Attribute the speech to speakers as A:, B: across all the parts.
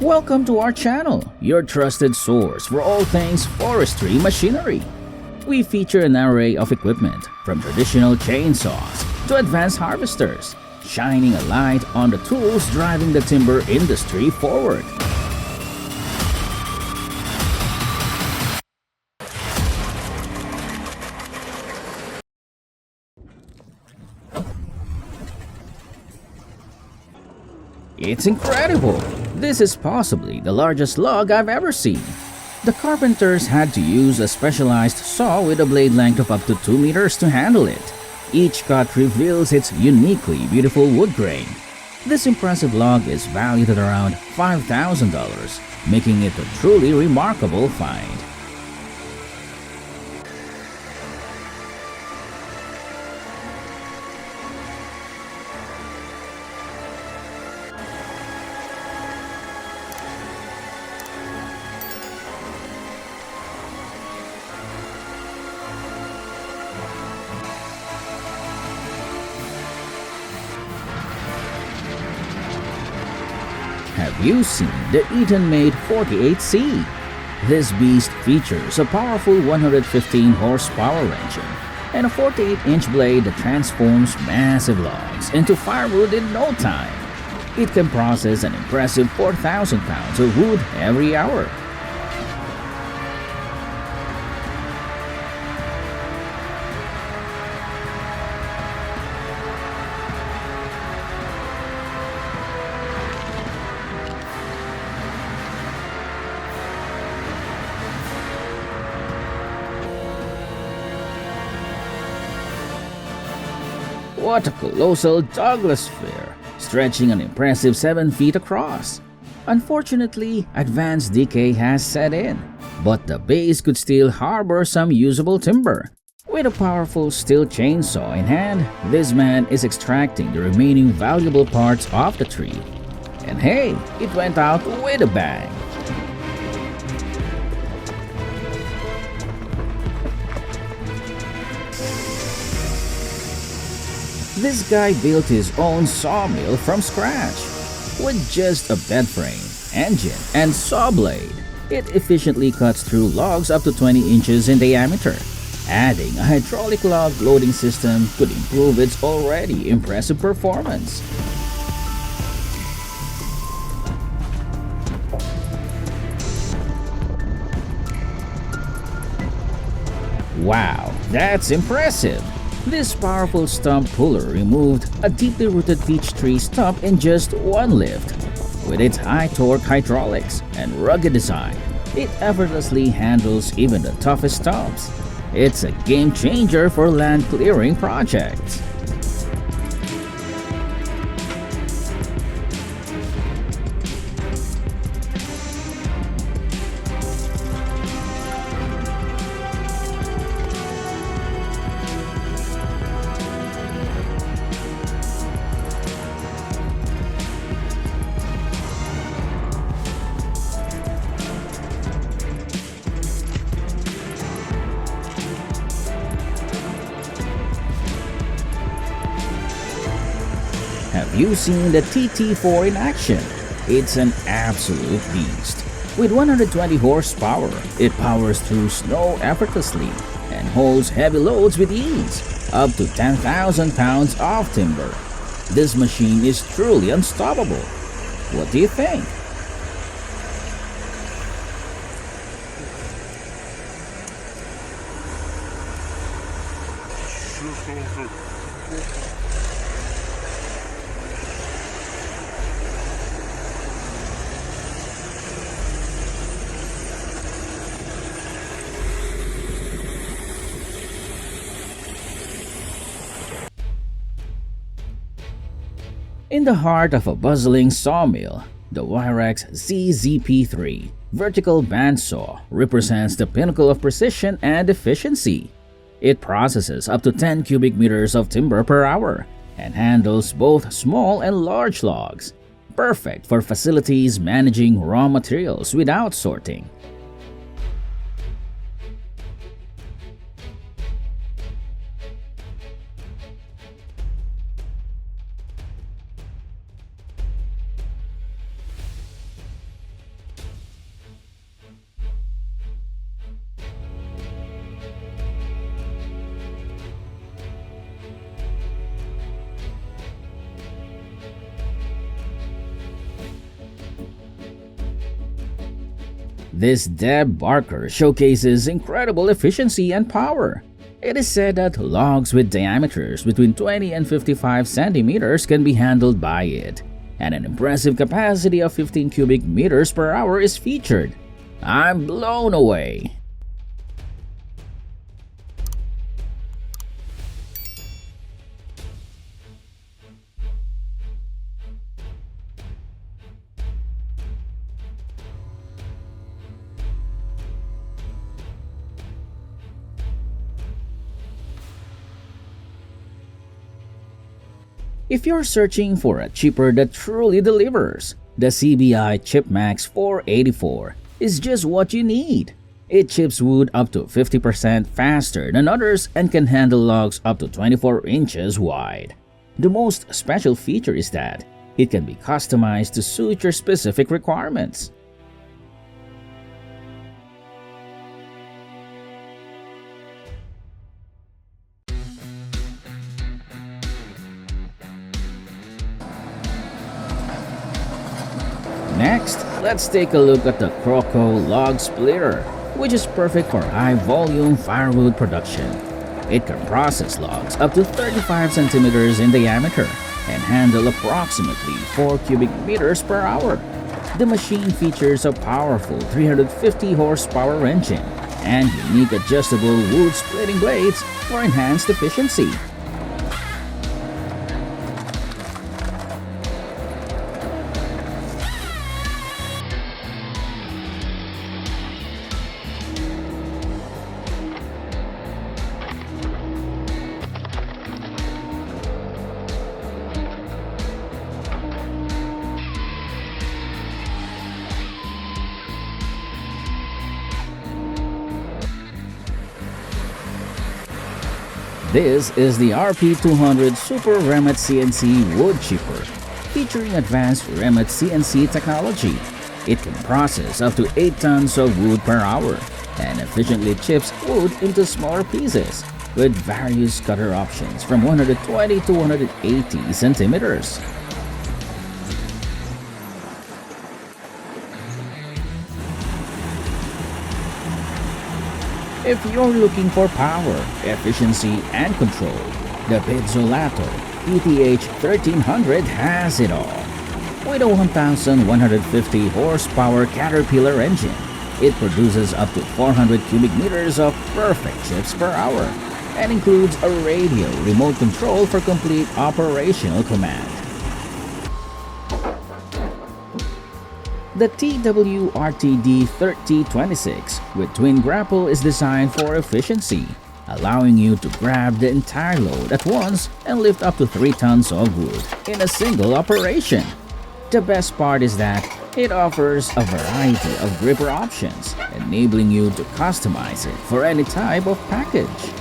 A: Welcome to our channel, your trusted source for all things forestry machinery. We feature an array of equipment from traditional chainsaws to advanced harvesters, shining a light on the tools driving the timber industry forward. It's incredible! This is possibly the largest log I've ever seen. The carpenters had to use a specialized saw with a blade length of up to 2 meters to handle it. Each cut reveals its uniquely beautiful wood grain. This impressive log is valued at around $5,000, making it a truly remarkable find. Have you seen the Eaton-made 48C? This beast features a powerful 115 horsepower engine and a 48-inch blade that transforms massive logs into firewood in no time. It can process an impressive 4,000 pounds of wood every hour. What a colossal Douglas fir, stretching an impressive 7 feet across. Unfortunately, advanced decay has set in, but the base could still harbor some usable timber. With a powerful steel chainsaw in hand, this man is extracting the remaining valuable parts of the tree. And hey, it went out with a bang. This guy built his own sawmill from scratch. With just a bed frame, engine, and saw blade, it efficiently cuts through logs up to 20 inches in diameter. Adding a hydraulic log loading system could improve its already impressive performance. Wow, that's impressive! This powerful stump puller removed a deeply rooted peach tree stump in just one lift. With its high-torque hydraulics and rugged design, it effortlessly handles even the toughest stumps. It's a game-changer for land clearing projects. Have you seen the TT4 in action? It's an absolute beast. With 120 horsepower, it powers through snow effortlessly and holds heavy loads with ease, up to 10,000 pounds of timber. This machine is truly unstoppable. What do you think? In the heart of a bustling sawmill, the Wyrex ZZP3 vertical bandsaw represents the pinnacle of precision and efficiency. It processes up to 10 cubic meters of timber per hour and handles both small and large logs, perfect for facilities managing raw materials without sorting. This Deb Barker showcases incredible efficiency and power. It is said that logs with diameters between 20 and 55 centimeters can be handled by it, and an impressive capacity of 15 cubic meters per hour is featured. I'm blown away. If you're searching for a chipper that truly delivers, the CBI ChipMax 484 is just what you need. It chips wood up to 50% faster than others and can handle logs up to 24 inches wide. The most special feature is that it can be customized to suit your specific requirements. Next, let's take a look at the Croco Log Splitter, which is perfect for high-volume firewood production. It can process logs up to 35 centimeters in diameter and handle approximately 4 cubic meters per hour. The machine features a powerful 350 horsepower engine and unique adjustable wood splitting blades for enhanced efficiency. This is the RP200 Super Remet CNC Wood Chipper, featuring advanced Remet CNC technology. It can process up to 8 tons of wood per hour and efficiently chips wood into smaller pieces with various cutter options from 120 to 180 centimeters. If you're looking for power, efficiency, and control, the Pizzolato PTH 1300 has it all. With a 1,150 horsepower Caterpillar engine, it produces up to 400 cubic meters of perfect chips per hour and includes a radio remote control for complete operational command. The TWRTD 3026 with twin grapple is designed for efficiency, allowing you to grab the entire load at once and lift up to 3 tons of wood in a single operation. The best part is that it offers a variety of gripper options, enabling you to customize it for any type of package.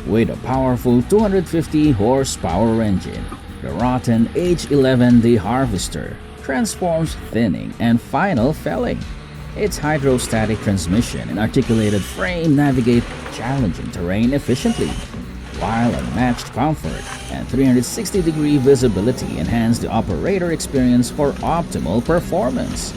A: With a powerful 250 horsepower engine, the Rotten H11D Harvester transforms thinning and final felling. Its hydrostatic transmission and articulated frame navigate challenging terrain efficiently, while unmatched comfort and 360-degree visibility enhance the operator experience for optimal performance.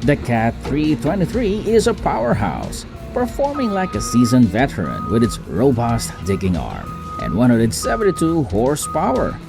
A: The Cat 323 is a powerhouse, performing like a seasoned veteran with its robust digging arm and 172 horsepower.